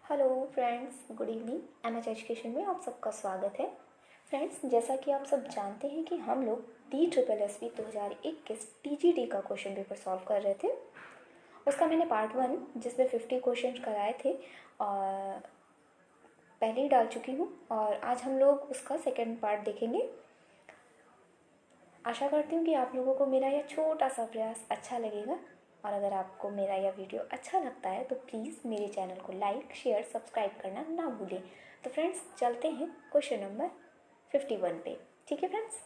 Hello friends, good evening. MH education में आप सबका स्वागत है। फ्रेंड्स, जैसा कि आप सब जानते हैं कि हम लोग DSSB 2021 TGT का क्वेश्चन पेपर सॉल्व कर रहे थे। उसका मैंने पार्ट 1 जिसमें 50 क्वेश्चन कराए थे और पहले ही डाल चुकी हूँ, और आज हम लोग उसका सेकेंड पार्ट देखेंगे। आशा करती हूँ कि आप लोगों को मेरा यह छोटा सा प्रयास अच्छा लगेगा, और अगर आपको मेरा यह वीडियो अच्छा लगता है तो प्लीज़ मेरे चैनल को लाइक, शेयर, सब्सक्राइब करना ना भूलें। तो फ्रेंड्स, चलते हैं क्वेश्चन नंबर 51 पे। ठीक है फ्रेंड्स।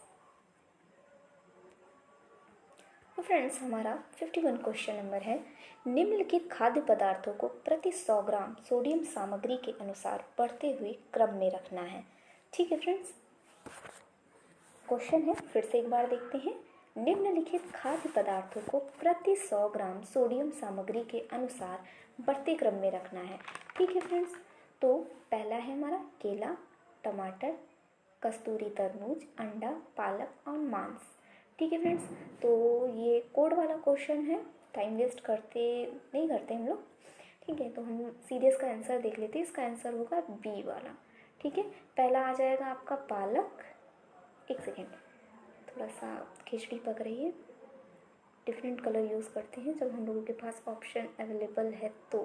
तो फ्रेंड्स, हमारा 51 क्वेश्चन नंबर है, निम्नलिखित खाद्य पदार्थों को प्रति 100 ग्राम सोडियम सामग्री के अनुसार बढ़ते हुए क्रम में रखना है। ठीक है फ्रेंड्स, क्वेश्चन है, फिर से एक बार देखते हैं। निम्नलिखित खाद्य पदार्थों को प्रति 100 ग्राम सोडियम सामग्री के अनुसार बढ़ते क्रम में रखना है। ठीक है फ्रेंड्स, तो पहला है हमारा केला, टमाटर, कस्तूरी तरबूज, अंडा, पालक और मांस। ठीक है फ्रेंड्स, तो ये कोड वाला क्वेश्चन है, टाइम वेस्ट नहीं करते हम लोग। ठीक है, तो हम सीधे इसका आंसर देख लेते हैं। इसका आंसर होगा बी वाला। ठीक है, पहला आ जाएगा आपका पालक। एक सेकेंड, थोड़ा सा खिचड़ी पक रही है। डिफरेंट कलर यूज़ करते हैं जब हम लोगों के पास ऑप्शन अवेलेबल है तो।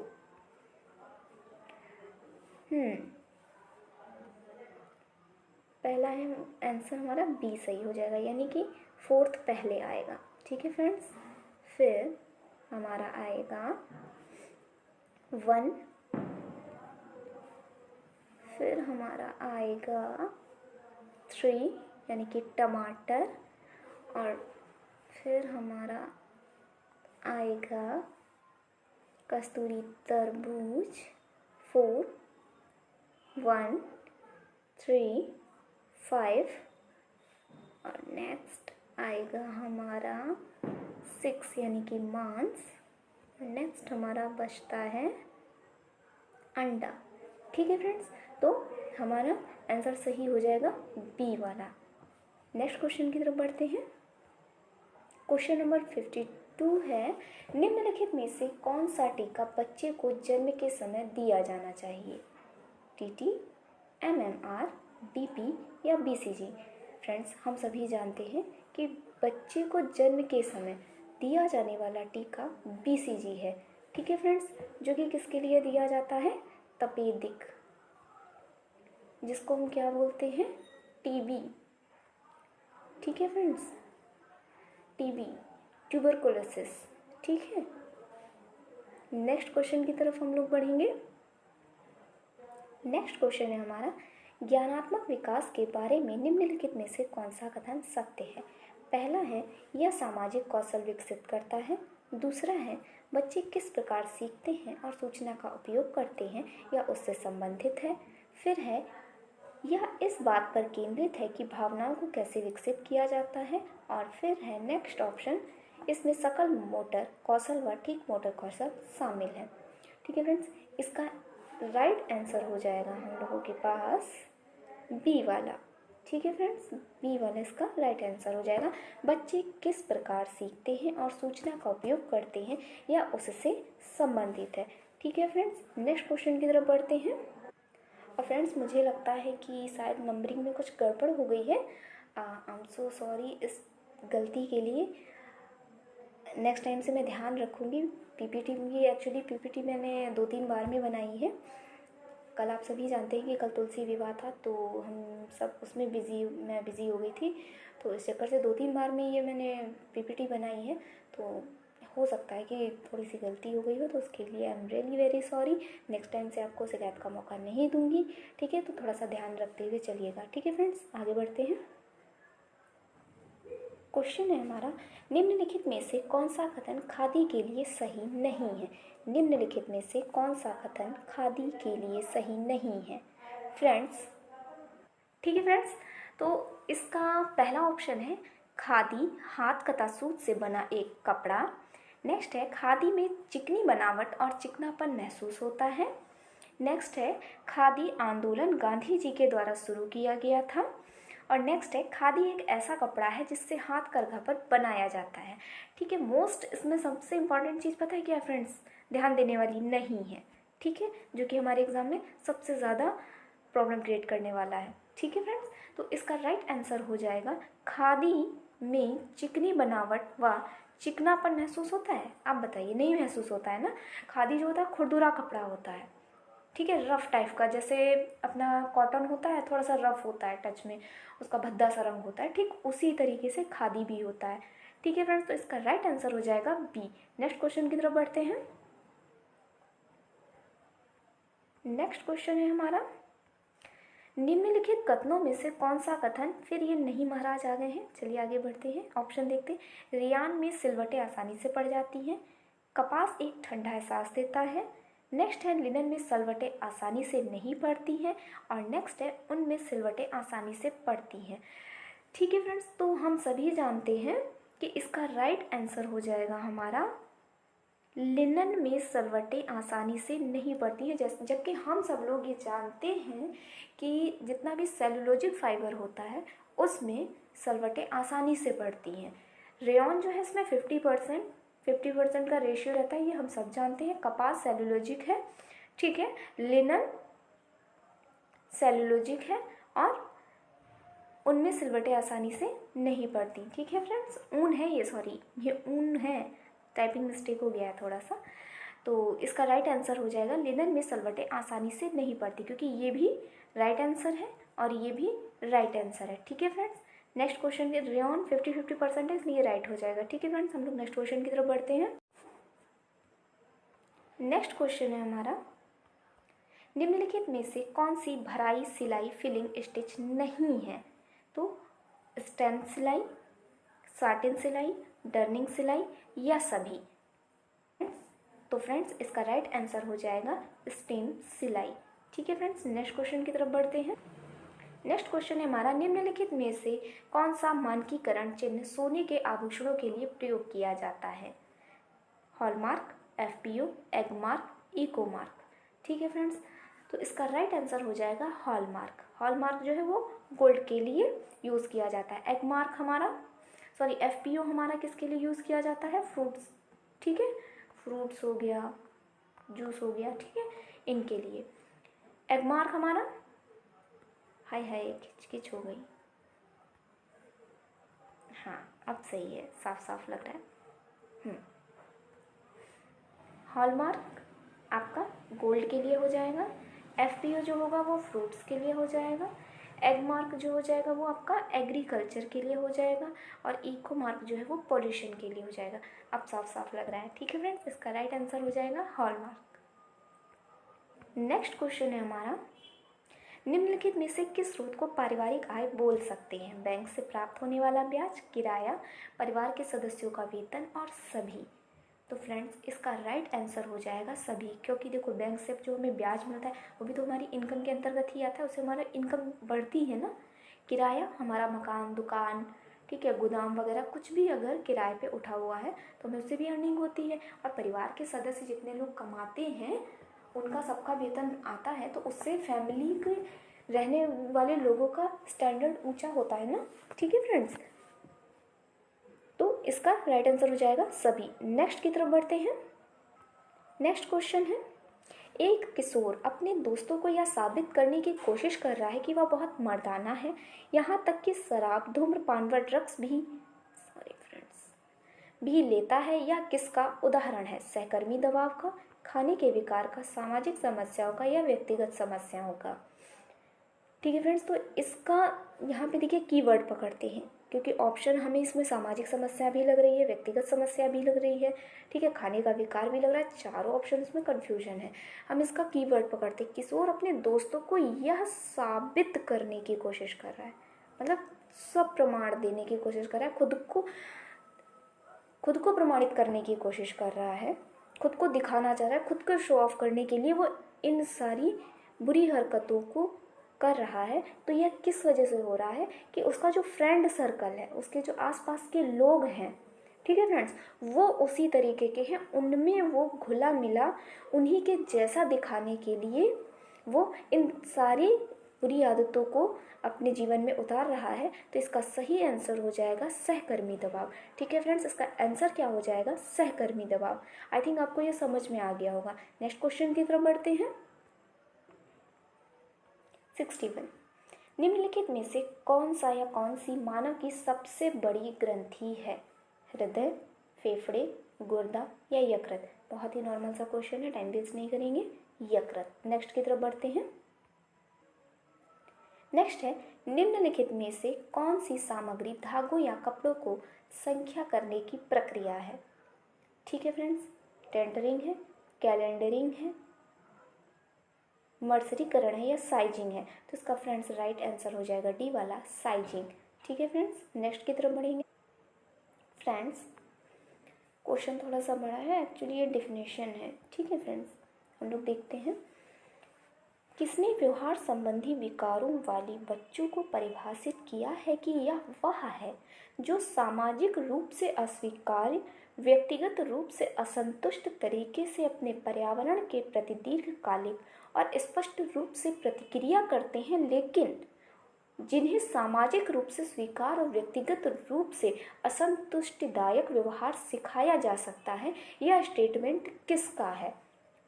पहला है आंसर हमारा बी सही हो जाएगा, यानी कि 4th पहले आएगा। ठीक है फ्रेंड्स, फिर हमारा आएगा 1, फिर हमारा आएगा 3 यानी कि टमाटर, और फिर हमारा आएगा कस्तूरी तरबूज। 4, 1, 3, 5, और नेक्स्ट आएगा हमारा 6 यानी कि मांस। नेक्स्ट हमारा बचता है अंडा। ठीक है फ्रेंड्स, तो हमारा आंसर सही हो जाएगा बी वाला। नेक्स्ट क्वेश्चन की तरफ बढ़ते हैं। क्वेश्चन नंबर 52 है, निम्नलिखित में से कौन सा टीका बच्चे को जन्म के समय दिया जाना चाहिए? टीटी, MMR, DP या BCG? फ्रेंड्स, हम सभी जानते हैं कि बच्चे को जन्म के समय दिया जाने वाला टीका BCG है। ठीक है फ्रेंड्स, जो कि किसके लिए दिया जाता है? तपेदिक, जिसको हम क्या बोलते हैं? TB। ठीक है फ्रेंड्स, TB, ट्यूबरकुलोसिस। ठीक है, नेक्स्ट क्वेश्चन की तरफ हम लोग बढ़ेंगे। नेक्स्ट क्वेश्चन है हमारा, ज्ञानात्मक विकास के बारे में निम्नलिखित में से कौन सा कथन सत्य है? पहला है, यह सामाजिक कौशल विकसित करता है। दूसरा है, बच्चे किस प्रकार सीखते हैं और सूचना का उपयोग करते हैं या उससे संबंधित है। फिर है, यह इस बात पर केंद्रित है कि भावनाओं को कैसे विकसित किया जाता है। और फिर है नेक्स्ट ऑप्शन, इसमें सकल मोटर कौशल व ठीक मोटर कौशल शामिल है। ठीक है फ्रेंड्स, इसका राइट आंसर हो जाएगा हम लोगों के पास बी वाला। ठीक है फ्रेंड्स, बी वाला इसका राइट आंसर हो जाएगा। बच्चे किस प्रकार सीखते हैं और सूचना का उपयोग करते हैं या उससे संबंधित है। ठीक है फ्रेंड्स, नेक्स्ट क्वेश्चन की तरफ बढ़ते हैं। और फ्रेंड्स, मुझे लगता है कि शायद नंबरिंग में कुछ गड़बड़ हो गई है। आई एम सो सॉरी इस गलती के लिए। नेक्स्ट टाइम से मैं ध्यान रखूँगी। पीपीटी मैंने 2-3 बार में बनाई है। कल आप सभी जानते हैं कि कल तुलसी विवाह था, तो हम सब उसमें मैं बिज़ी हो गई थी, तो इस चक्कर से 2-3 बार में ये मैंने पीपीटी बनाई है। तो हो सकता है कि थोड़ी सी गलती हो गई हो, तो उसके लिए I am really very sorry. Next time से आपको शिकायत का मौका नहीं दूंगी। ठीक है, तो थोड़ा सा ध्यान रखते हुए चलिएगा। ठीक है फ्रेंड्स, आगे बढ़ते हैं। क्वेश्चन है हमारा, निम्नलिखित में से कौन सा कथन खादी के लिए सही नहीं है? निम्नलिखित में से कौन सा कथन खादी के लिए सही नहीं है फ्रेंड्स? ठीक है फ्रेंड्स, तो इसका पहला ऑप्शन है, खादी हाथ कता सूत से बना एक कपड़ा। नेक्स्ट है, खादी में चिकनी बनावट और चिकनापन महसूस होता है। नेक्स्ट है, खादी आंदोलन गांधी जी के द्वारा शुरू किया गया था। और नेक्स्ट है, खादी एक ऐसा कपड़ा है जिससे हाथ करघा पर बनाया जाता है। ठीक है, मोस्ट इसमें सबसे इम्पॉर्टेंट चीज़ पता है क्या फ्रेंड्स, ध्यान देने वाली नहीं है। ठीक है, जो कि हमारे एग्जाम में सबसे ज़्यादा प्रॉब्लम क्रिएट करने वाला है। ठीक है फ्रेंड्स, तो इसका राइट आंसर हो जाएगा खादी में चिकनी बनावट व चिकनापन महसूस होता है। आप बताइए, नहीं महसूस होता है ना। खादी जो होता है खुरदुरा कपड़ा होता है, ठीक है, रफ टाइप का, जैसे अपना कॉटन होता है थोड़ा सा रफ होता है टच में, उसका भद्दा सा रंग होता है, ठीक उसी तरीके से खादी भी होता है। ठीक है फ्रेंड्स, तो इसका राइट आंसर हो जाएगा बी। नेक्स्ट क्वेश्चन की तरफ बढ़ते हैं। नेक्स्ट क्वेश्चन है हमारा, निम्नलिखित कथनों में से कौन सा कथन, फिर ये नहीं महाराज आ गए हैं, चलिए आगे बढ़ते हैं। ऑप्शन देखते हैं, रियान में सिलवटें आसानी से पड़ जाती हैं, कपास एक ठंडा एहसास देता है, नेक्स्ट है लिनन में सिलवटें आसानी से नहीं पड़ती हैं, और नेक्स्ट है उनमें सिलवटें आसानी से पड़ती हैं। ठीक है फ्रेंड्स, तो हम सभी जानते हैं कि इसका राइट आंसर हो जाएगा हमारा लिनन में सिलवटें आसानी से नहीं पड़ती हैं, जबकि हम सब लोग ये जानते हैं कि जितना भी सेलुलोजिक फाइबर होता है उसमें सिलवटें आसानी से पड़ती हैं। रेयॉन जो है इसमें 50% का रेशियो रहता है, ये हम सब जानते हैं। कपास सेलुलोजिक है, ठीक है, लिनन सेलुलोजिक है, और उनमें सिलवटें आसानी से नहीं पड़ती। ठीक है फ्रेंड्स, ऊन है ये, सॉरी ये ऊन है, टाइपिंग मिस्टेक हो गया है थोड़ा सा। तो इसका राइट आंसर हो जाएगा लिनन में सिलवटें आसानी से नहीं पड़ती, क्योंकि ये भी राइट आंसर है और ये भी राइट आंसर है। ठीक है फ्रेंड्स, नेक्स्ट क्वेश्चन के रेयॉन 50-50% है, इसलिए राइट हो जाएगा। ठीक है फ्रेंड्स, हम लोग नेक्स्ट क्वेश्चन की तरफ बढ़ते हैं। नेक्स्ट क्वेश्चन है हमारा, निम्नलिखित में से कौन सी भराई सिलाई फिलिंग स्टिच नहीं है? तो स्टेम सिलाई, साटिन सिलाई, डर्निंग सिलाई या सभी? तो फ्रेंड्स, इसका राइट आंसर हो जाएगा स्टेम सिलाई। ठीक है फ्रेंड्स, नेक्स्ट क्वेश्चन की तरफ बढ़ते हैं। नेक्स्ट क्वेश्चन है हमारा, निम्नलिखित में से कौन सा मानकीकरण चिन्ह सोने के आभूषणों के लिए प्रयोग किया जाता है? Hallmark, FPO, Agmark, Ecomark. ठीक है फ्रेंड्स, तो इसका राइट आंसर हो जाएगा हॉलमार्क। हॉलमार्क जो है वो गोल्ड के लिए यूज़ किया जाता है। एगमार्क हमारा, सॉरी एफपीओ हमारा किसके लिए यूज़ किया जाता है? फ्रूट्स, ठीक है, फ्रूट्स हो गया, जूस हो गया, ठीक है, इनके लिए। एगमार्क हमारा, हाय हाय किचकिच हो गई, हाँ अब सही है, साफ साफ लग रहा है। हॉलमार्क आपका गोल्ड के लिए हो जाएगा, एफपीओ जो होगा वो फ्रूट्स के लिए हो जाएगा, एगमार्क जो हो जाएगा वो आपका एग्रीकल्चर के लिए हो जाएगा, और इको मार्क जो है वो पॉल्यूशन के लिए हो जाएगा। अब साफ साफ लग रहा है। ठीक है फ्रेंड्स, इसका राइट आंसर हो जाएगा हॉलमार्क। नेक्स्ट क्वेश्चन है हमारा, निम्नलिखित में से किस स्रोत को पारिवारिक आय बोल सकते हैं? बैंक से प्राप्त होने वाला ब्याज, किराया, परिवार के सदस्यों का वेतन, और सभी। तो फ्रेंड्स, इसका राइट आंसर हो जाएगा सभी, क्योंकि देखो बैंक से जो हमें ब्याज मिलता है वो भी तो हमारी इनकम के अंतर्गत ही आता है, उससे हमारा इनकम बढ़ती है ना। किराया हमारा मकान, दुकान, ठीक है, गोदाम वगैरह कुछ भी अगर किराए पे उठा हुआ है तो हमें उससे भी अर्निंग होती है। और परिवार के सदस्य जितने लोग कमाते हैं उनका सबका वेतन आता है, तो उससे फैमिली के रहने वाले लोगों का स्टैंडर्ड ऊंचा होता है ना। ठीक है फ्रेंड्स, तो इसका राइट आंसर हो जाएगा सभी। नेक्स्ट की तरफ बढ़ते हैं। नेक्स्ट क्वेश्चन है, एक किशोर अपने दोस्तों को यह साबित करने की कोशिश कर रहा है कि वह बहुत मर्दाना है, यहाँ तक कि शराब, धूम्रपान व ड्रग्स भी लेता है। यह किसका उदाहरण है? सहकर्मी दबाव का, खाने के विकार का, सामाजिक समस्याओं का, या व्यक्तिगत समस्याओं का? ठीक है फ्रेंड्स, तो इसका यहाँ पे देखिए कीवर्ड पकड़ते हैं, क्योंकि ऑप्शन हमें इसमें सामाजिक समस्या भी लग रही है, व्यक्तिगत समस्या भी लग रही है, ठीक है, खाने का विकार भी लग रहा है, चारों ऑप्शन इसमें कन्फ्यूजन है। हम इसका कीवर्ड पकड़ते हैं, किशोर अपने दोस्तों को यह साबित करने की कोशिश कर रहा है, मतलब सब प्रमाण देने की कोशिश कर रहा है, खुद को प्रमाणित करने की कोशिश कर रहा है, खुद को दिखाना चाह रहा है, खुद को शो ऑफ करने के लिए वो इन सारी बुरी हरकतों को कर रहा है। तो यह किस वजह से हो रहा है कि उसका जो फ्रेंड सर्कल है, उसके जो आसपास के लोग हैं, ठीक है फ्रेंड्स, वो उसी तरीके के हैं, उनमें वो घुला मिला, उन्हीं के जैसा दिखाने के लिए वो इन सारी बुरी आदतों को अपने जीवन में उतार रहा है, तो इसका सही आंसर हो जाएगा सहकर्मी दबाव। ठीक है फ्रेंड्स, इसका आंसर क्या हो जाएगा? सहकर्मी दबाव। आई थिंक आपको ये समझ में आ गया होगा। नेक्स्ट क्वेश्चन की तरफ बढ़ते हैं। 61, निम्नलिखित में से कौन सा या कौन सी मानव की सबसे बड़ी ग्रंथि है? हृदय, फेफड़े, गुर्दा या यकृत? बहुत ही नॉर्मल सा क्वेश्चन है, टाइम वेस्ट नहीं करेंगे। यकृत। नेक्स्ट की तरफ बढ़ते हैं। नेक्स्ट है, निम्नलिखित में से कौन सी सामग्री धागों या कपड़ों को संख्या करने की प्रक्रिया है? ठीक है फ्रेंड्स, टेंडरिंग है, कैलेंडरिंग है, मर्सरीकरण है या साइजिंग है? तो इसका फ्रेंड्स राइट आंसर हो जाएगा डी वाला, साइजिंग। ठीक है फ्रेंड्स, नेक्स्ट की तरफ बढ़ेंगे। फ्रेंड्स, क्वेश्चन थोड़ा सा बड़ा है, एक्चुअली ये डेफिनेशन है। ठीक है फ्रेंड्स, हम लोग देखते हैं। किसने व्यवहार संबंधी विकारों वाली बच्चों को परिभाषित किया है कि यह वह है जो सामाजिक रूप से अस्वीकार्य, व्यक्तिगत रूप से असंतुष्ट तरीके से अपने पर्यावरण के प्रति दीर्घकालिक और स्पष्ट रूप से प्रतिक्रिया करते हैं, लेकिन जिन्हें सामाजिक रूप से स्वीकार और व्यक्तिगत रूप से असंतुष्टिदायक व्यवहार सिखाया जा सकता है? यह स्टेटमेंट किसका है?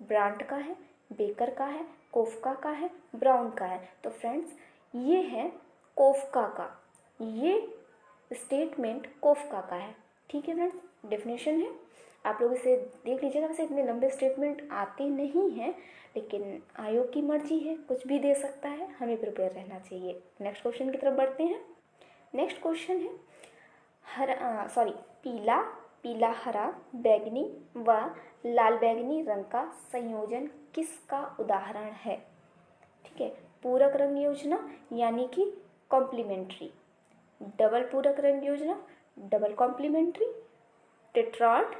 ब्रांट का है, बेकर का है, कोफका का है, ब्राउन का है? तो फ्रेंड्स ये है कोफका का, ये स्टेटमेंट कोफका का है। ठीक है फ्रेंड्स, डेफिनेशन है, आप लोग इसे देख लीजिएगा। वैसे इतने लंबे स्टेटमेंट आते नहीं हैं, लेकिन आयोग की मर्जी है, कुछ भी दे सकता है, हमें प्रिपेयर रहना चाहिए। नेक्स्ट क्वेश्चन की तरफ बढ़ते हैं। नेक्स्ट क्वेश्चन है पीला, पीला हरा, बैंगनी व लाल बैंगनी रंग का संयोजन किसका उदाहरण है? ठीक है, पूरक रंग योजना यानी कि कॉम्प्लीमेंट्री, डबल पूरक रंग योजना डबल कॉम्प्लीमेंट्री, टेट्राड,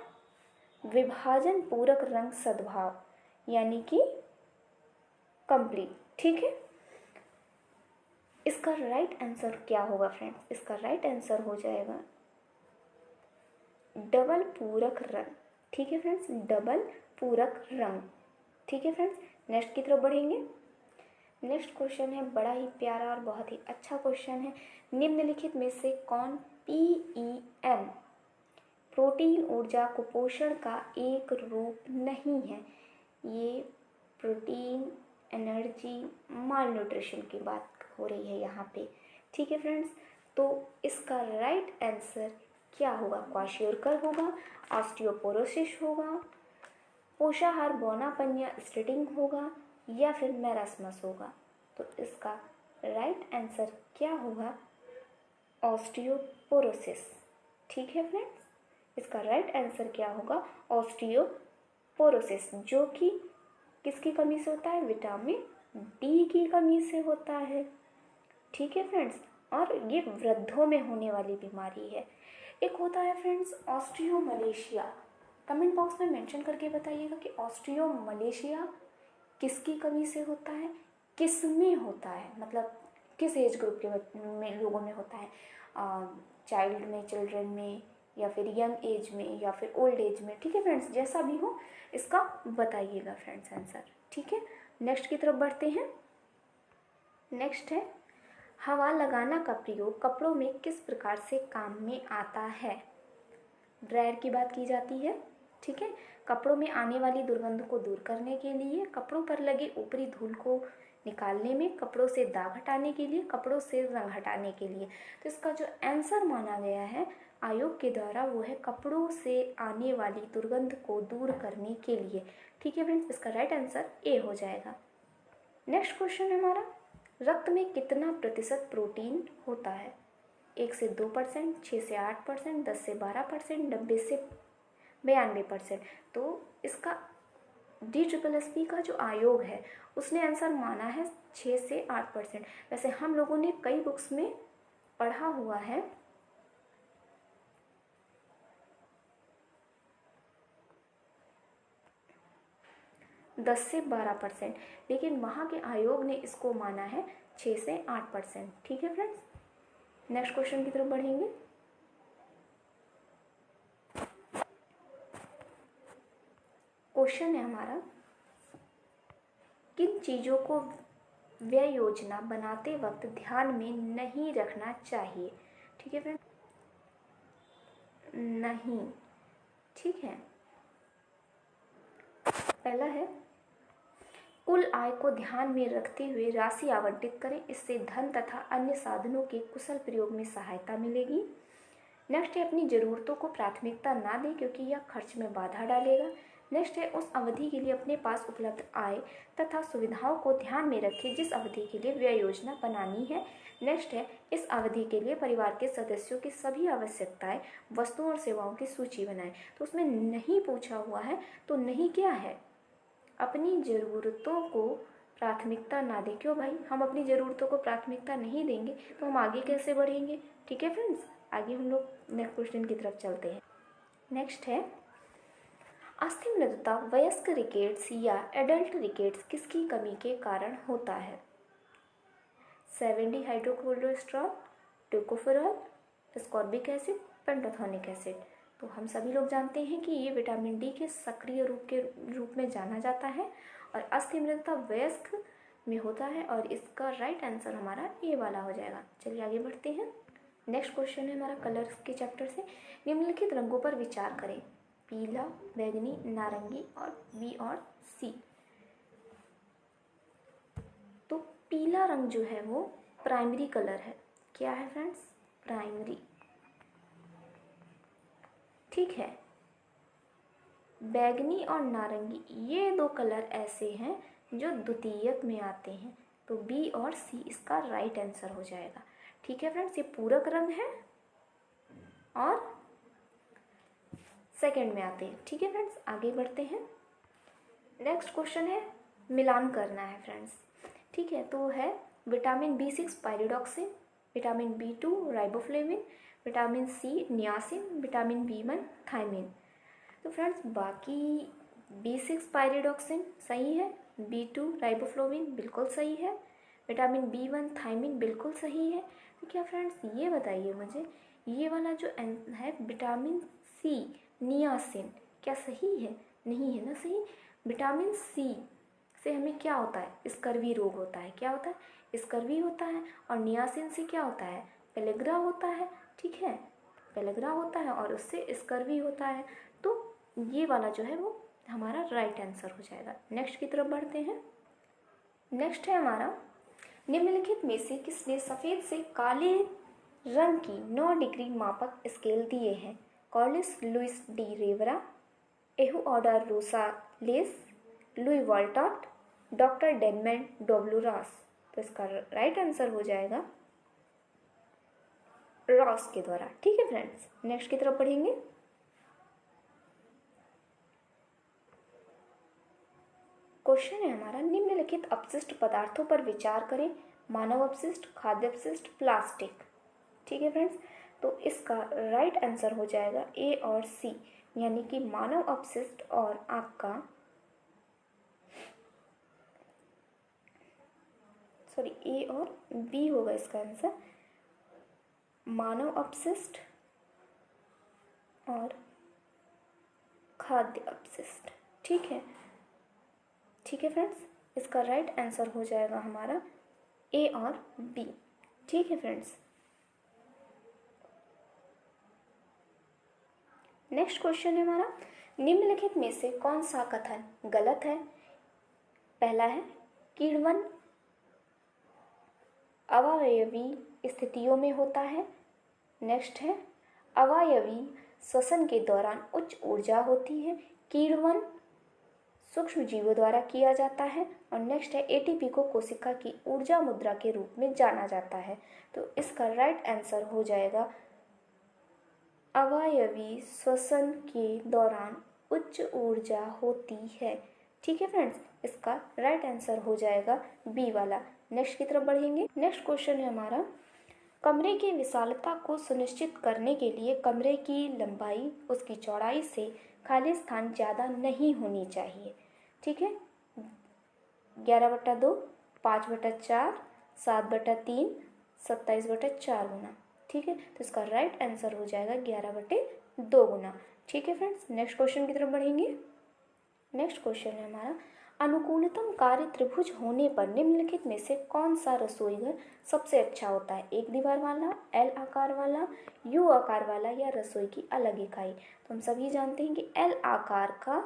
विभाजन पूरक रंग सद्भाव यानी कि कंप्लीट। ठीक है, इसका राइट आंसर क्या होगा फ्रेंड्स? इसका राइट आंसर हो जाएगा डबल पूरक रंग। ठीक है फ्रेंड्स, डबल पूरक रंग। ठीक है फ्रेंड्स, नेक्स्ट की तरफ बढ़ेंगे। नेक्स्ट क्वेश्चन है बड़ा ही प्यारा और बहुत ही अच्छा क्वेश्चन है। निम्नलिखित में से कौन पीईएम प्रोटीन ऊर्जा कुपोषण का एक रूप नहीं है? ये प्रोटीन एनर्जी माल न्यूट्रिशन की बात हो रही है यहाँ पे। ठीक है फ्रेंड्स, तो इसका राइट आंसर क्या होगा? क्वाशियोरकर होगा, ऑस्टियोपोरोसिस होगा, पोषाहार बौनापन या स्टेटिंग होगा, या फिर मैरास्मस होगा? तो इसका राइट आंसर क्या होगा? ऑस्टियोपोरोसिस। ठीक है फ्रेंड्स, इसका राइट आंसर क्या होगा? ऑस्टियोपोरोसिस, जो कि किसकी कमी से होता है? विटामिन डी की कमी से होता है। ठीक है फ्रेंड्स, और ये वृद्धों में होने वाली बीमारी है। एक होता है फ्रेंड्स ऑस्टियोमलेशिया। कमेंट बॉक्स में मेंशन करके बताइएगा कि ऑस्टियोमलेशिया किसकी कमी से होता है, किस में होता है, मतलब किस एज ग्रुप के लोगों में होता है? चाइल्ड में, चिल्ड्रन में, या फिर यंग एज में, या फिर ओल्ड एज में? ठीक है फ्रेंड्स, जैसा भी हो इसका बताइएगा फ्रेंड्स आंसर। ठीक है, नेक्स्ट की तरफ बढ़ते हैं। नेक्स्ट है हवा लगाना का प्रयोग कपड़ों में किस प्रकार से काम में आता है? ड्रायर की बात की जाती है। ठीक है, कपड़ों में आने वाली दुर्गंध को दूर करने के लिए, कपड़ों पर लगे ऊपरी धूल को निकालने में, कपड़ों से दाग हटाने के लिए, कपड़ों से रंग हटाने के लिए? तो इसका जो आंसर माना गया है आयोग के द्वारा वो है कपड़ों से आने वाली दुर्गंध को दूर करने के लिए। ठीक है फ्रेंड्स, इसका राइट आंसर ए हो जाएगा। नेक्स्ट क्वेश्चन है हमारा, रक्त में कितना प्रतिशत प्रोटीन होता है? 1 से 2%, 6 से 8%, 10 से 12%, 90 से 92%। तो इसका DSSP का जो आयोग है उसने आंसर माना है 6 से 8%। वैसे हम लोगों ने कई बुक्स में पढ़ा हुआ है 10 से 12%, लेकिन वहाँ के आयोग ने इसको माना है 6 से 8%। ठीक है फ्रेंड्स, नेक्स्ट क्वेश्चन की तरफ बढ़ेंगे। क्वेश्चन है हमारा, किन चीज़ों को व्यय योजना बनाते वक्त ध्यान में नहीं रखना चाहिए? ठीक है फ्रेंड, नहीं। ठीक है, पहला है कुल आय को ध्यान में रखते हुए राशि आवंटित करें, इससे धन तथा अन्य साधनों के कुशल प्रयोग में सहायता मिलेगी। नेक्स्ट है अपनी ज़रूरतों को प्राथमिकता ना दें क्योंकि यह खर्च में बाधा डालेगा। नेक्स्ट है उस अवधि के लिए अपने पास उपलब्ध आय तथा सुविधाओं को ध्यान में रखें जिस अवधि के लिए व्यय योजना बनानी है। नेक्स्ट है इस अवधि के लिए परिवार के सदस्यों की सभी आवश्यकताएं, वस्तुओं और सेवाओं की सूची बनाएं। तो उसमें नहीं पूछा हुआ है, तो नहीं क्या है? अपनी ज़रूरतों को प्राथमिकता ना दें। क्यों भाई? हम अपनी ज़रूरतों को प्राथमिकता नहीं देंगे तो हम आगे कैसे बढ़ेंगे? ठीक है फ्रेंड्स, आगे हम लोग नेक्स्ट क्वेश्चन की तरफ चलते हैं। नेक्स्ट है अस्थि मृदुता वयस्क रिकेट्स या एडल्ट रिकेट्स किसकी कमी के कारण होता है? 7 hydrocholesterol, tocopherol, ascorbic acid, pantothenic acid. तो हम सभी लोग जानते हैं कि ये विटामिन डी के सक्रिय रूप में जाना जाता है और अस्थि मृदुता वयस्क में होता है और इसका राइट आंसर हमारा ए वाला हो जाएगा। चलिए आगे बढ़ते हैं। नेक्स्ट क्वेश्चन है हमारा कलर्स के चैप्टर से। निम्नलिखित रंगों पर विचार करें: पीला, बैंगनी, नारंगी और बी और सी। तो पीला रंग जो है वो प्राइमरी कलर है। क्या है फ्रेंड्स? प्राइमरी। ठीक है, बैंगनी और नारंगी ये दो कलर ऐसे हैं जो द्वितीयक में आते हैं। तो बी और सी इसका राइट आंसर हो जाएगा। ठीक है फ्रेंड्स, ये पूरक रंग है और सेकंड में आते हैं। ठीक है फ्रेंड्स, आगे बढ़ते हैं। नेक्स्ट क्वेश्चन है, मिलान करना है फ्रेंड्स। ठीक है, तो है vitamin B6 pyridoxine, vitamin B2 riboflavin, vitamin C niacin, vitamin B1 thiamine. तो फ्रेंड्स बाकी B6 पायरिडॉक्सिन सही है, B2 राइबोफ्लेविन बिल्कुल सही है, विटामिन B1 थायमिन बिल्कुल सही है। तो क्या फ्रेंड्स ये बताइए मुझे, ये वाला जो है विटामिन सी नियासिन क्या सही है? नहीं है ना सही। विटामिन सी से हमें क्या होता है? स्कर्वी रोग होता है। क्या होता है? स्कर्वी होता है। और नियासिन से क्या होता है? पेलेग्रा होता है। ठीक है, पेलेग्रा होता है और उससे स्कर्वी होता है। तो ये वाला जो है वो हमारा राइट आंसर हो जाएगा। नेक्स्ट की तरफ बढ़ते हैं। नेक्स्ट है हमारा, निम्नलिखित में से किसने सफ़ेद से काले रंग की 9 डिग्री मापक स्केल दिए हैं? कॉर्लिस लुइस डी रेवरा, एहुओडा Rosales, Louis Wallot, doctor Denman W Ross. तो इसका राइट आंसर हो जाएगा रॉस के द्वारा। ठीक है फ्रेंड्स, नेक्स्ट की तरफ पढ़ेंगे। क्वेश्चन है हमारा, निम्नलिखित अपशिष्ट पदार्थों पर विचार करें: मानव अपशिष्ट, खाद्य अपशिष्ट, प्लास्टिक। ठीक है फ्रेंड्स, तो इसका राइट आंसर हो जाएगा ए और सी, यानी कि मानव अपशिष्ट और आपका ए और बी होगा इसका आंसर, मानव अपशिष्ट और खाद्य अपशिष्ट। ठीक है, ठीक है फ्रेंड्स, इसका राइट आंसर हो जाएगा हमारा ए और बी। ठीक है फ्रेंड्स, नेक्स्ट क्वेश्चन है हमारा, निम्नलिखित में से कौन सा कथन गलत है? पहला है किण्वन अवयवी स्थितियों में होता है। नेक्स्ट है अवयवी श्वसन के दौरान उच्च ऊर्जा होती है। किण्वन सूक्ष्म जीवों द्वारा किया जाता है। और नेक्स्ट है एटीपी को कोशिका की ऊर्जा मुद्रा के रूप में जाना जाता है। तो इसका राइट आंसर हो जाएगा अवयवी श्वसन के दौरान उच्च ऊर्जा होती है। ठीक है फ्रेंड्स, इसका राइट आंसर हो जाएगा बी वाला। नेक्स्ट की तरफ बढ़ेंगे। नेक्स्ट क्वेश्चन है हमारा, कमरे की विशालता को सुनिश्चित करने के लिए कमरे की लंबाई उसकी चौड़ाई से खाली स्थान ज़्यादा नहीं होनी चाहिए। ठीक है, 11/2, 5/4, 7/3, 27/4 गुना। ठीक है, तो इसका राइट आंसर हो जाएगा 11/2 गुना। ठीक है फ्रेंड्स, नेक्स्ट क्वेश्चन की तरफ बढ़ेंगे। नेक्स्ट क्वेश्चन है हमारा, अनुकूलतम कार्य त्रिभुज होने पर निम्नलिखित में से कौन सा रसोई घर सबसे अच्छा होता है? एक दीवार वाला, एल आकार वाला, यू आकार वाला या रसोई की अलग इकाई? तो हम सभी जानते हैं कि एल आकार का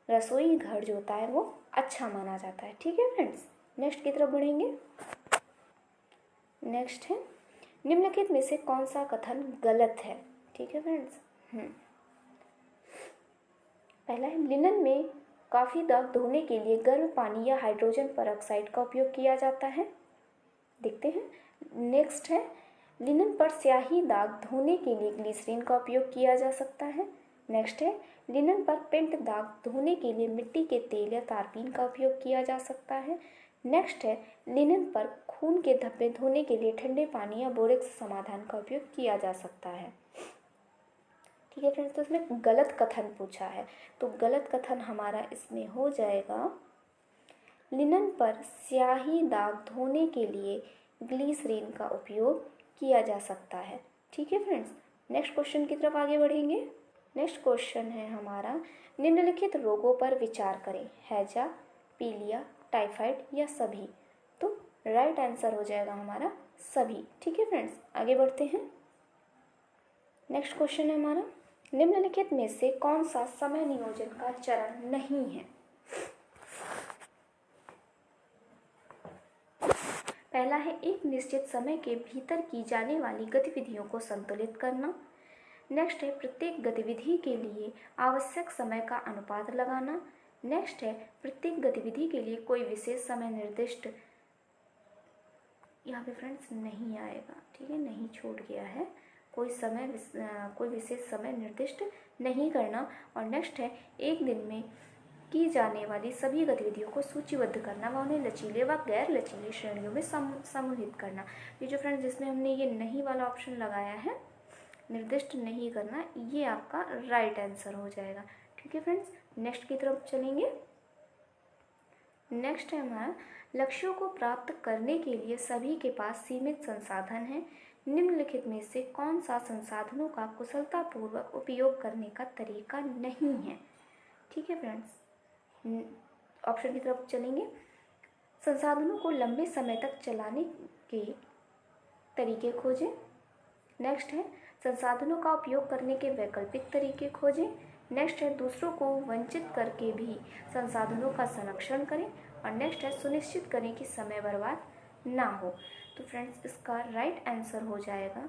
रसोई घर जो होता है वो अच्छा माना जाता है। ठीक है फ्रेंड्स, नेक्स्ट की तरफ बढ़ेंगे। नेक्स्ट है निम्नलिखित में से कौन सा कथन गलत है? ठीक है फ्रेंड्स, पहला है लिनन में काफ़ी दाग धोने के लिए गर्म पानी या हाइड्रोजन पेरोक्साइड का उपयोग किया जाता है। देखते हैं। नेक्स्ट है लिनन पर स्याही दाग धोने के लिए ग्लिसरीन का उपयोग किया जा सकता है। नेक्स्ट है लिनन पर पेंट दाग धोने के लिए मिट्टी के तेल या तारपीन का उपयोग किया जा सकता है। नेक्स्ट है लिनन पर खून के धब्बे धोने के लिए ठंडे पानी या बोरेक्स समाधान का उपयोग किया जा सकता है। ठीक है फ्रेंड्स, तो इसमें गलत कथन पूछा है, तो गलत कथन हमारा इसमें हो जाएगा लिनन पर स्याही दाग धोने के लिए ग्लिसरीन का उपयोग किया जा सकता है। ठीक है फ्रेंड्स, नेक्स्ट क्वेश्चन की तरफ आगे बढ़ेंगे। नेक्स्ट क्वेश्चन है हमारा निम्नलिखित रोगों पर विचार करें, हैजा, पीलिया, टाइफाइड या सभी? तो राइट आंसर हो जाएगा हमारा सभी। ठीक है फ्रेंड्स, आगे बढ़ते हैं। नेक्स्ट क्वेश्चन है हमारा निम्नलिखित में से कौन सा समय नियोजन का चरण नहीं है? पहला है एक निश्चित समय के भीतर की जाने वाली गतिविधियों को संतुलित करना। नेक्स्ट है प्रत्येक गतिविधि के लिए आवश्यक समय का अनुपात लगाना। नेक्स्ट है प्रत्येक गतिविधि के लिए कोई विशेष समय निर्दिष्ट, यहाँ पे फ्रेंड्स नहीं आएगा, ठीक है, नहीं छूट गया है, कोई विशेष समय निर्दिष्ट नहीं करना। और नेक्स्ट है एक दिन में की जाने वाली सभी गतिविधियों को सूचीबद्ध करना व उन्हें लचीले व गैर लचीले श्रेणियों में समूहित करना। ये जो फ्रेंड्स जिसमें हमने ये नहीं वाला ऑप्शन लगाया है, निर्दिष्ट नहीं करना, ये आपका राइट आंसर हो जाएगा। ठीक है फ्रेंड्स, नेक्स्ट की तरफ चलेंगे। नेक्स्ट है हमारा लक्ष्यों को प्राप्त करने के लिए सभी के पास सीमित संसाधन हैं। निम्नलिखित में से कौन सा संसाधनों का कुशलतापूर्वक उपयोग करने का तरीका नहीं है? ठीक है फ्रेंड्स, ऑप्शन की तरफ चलेंगे। संसाधनों को लंबे समय तक चलाने के तरीके खोजें। नेक्स्ट है संसाधनों का उपयोग करने के वैकल्पिक तरीके खोजें। नेक्स्ट है दूसरों को वंचित करके भी संसाधनों का संरक्षण करें। और नेक्स्ट है सुनिश्चित करें कि समय बर्बाद ना हो। तो फ्रेंड्स इसका राइट आंसर हो जाएगा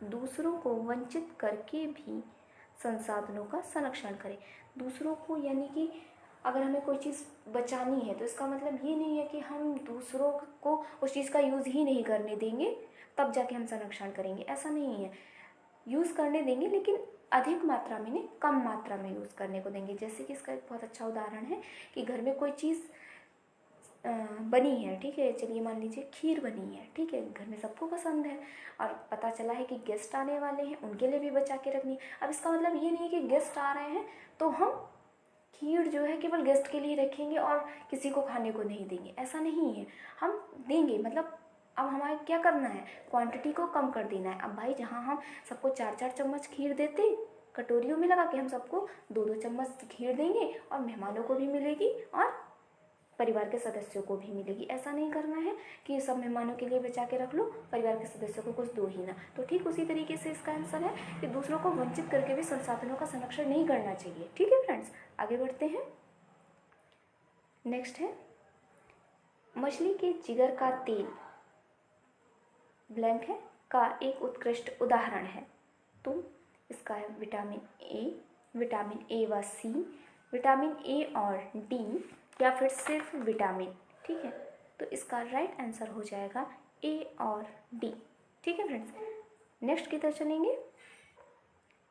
दूसरों को वंचित करके भी संसाधनों का संरक्षण करें। दूसरों को यानी कि अगर हमें कोई चीज़ बचानी है तो इसका मतलब ये नहीं है कि हम दूसरों को उस चीज़ का यूज़ ही नहीं करने देंगे तब जाके हम संरक्षण करेंगे, ऐसा नहीं है। यूज़ करने देंगे लेकिन अधिक मात्रा में नहीं, कम मात्रा में यूज़ करने को देंगे। जैसे कि इसका एक बहुत अच्छा उदाहरण है कि घर में कोई चीज़ बनी है, ठीक है, चलिए मान लीजिए खीर बनी है, ठीक है, घर में सबको पसंद है और पता चला है कि गेस्ट आने वाले हैं, उनके लिए भी बचा के रखनी। अब इसका मतलब ये नहीं है कि गेस्ट आ रहे हैं तो हम खीर जो है केवल गेस्ट के लिए रखेंगे और किसी को खाने को नहीं देंगे, ऐसा नहीं है। हम देंगे, मतलब अब हमारे क्या करना है, क्वांटिटी को कम कर देना है। अब भाई जहाँ हम सबको 4-4 चम्मच खीर देते कटोरियों में लगा के, हम सबको 2-2 चम्मच खीर देंगे और मेहमानों को भी मिलेगी और परिवार के सदस्यों को भी मिलेगी। ऐसा नहीं करना है कि सब मेहमानों के लिए बचा के रख लो, परिवार के सदस्यों को कुछ दो ही ना। तो ठीक उसी तरीके से इसका आंसर है कि दूसरों को वंचित करके भी संसाधनों का संरक्षण नहीं करना चाहिए। ठीक है फ्रेंड्स, आगे बढ़ते हैं। नेक्स्ट है मछली के जिगर का तेल ब्लैंक है का एक उत्कृष्ट उदाहरण है। तो इसका है विटामिन ए व सी, विटामिन ए और डी, या फिर सिर्फ विटामिन। ठीक है, तो इसका राइट आंसर हो जाएगा ए और डी। ठीक है फ्रेंड्स, नेक्स्ट की तरफ चलेंगे।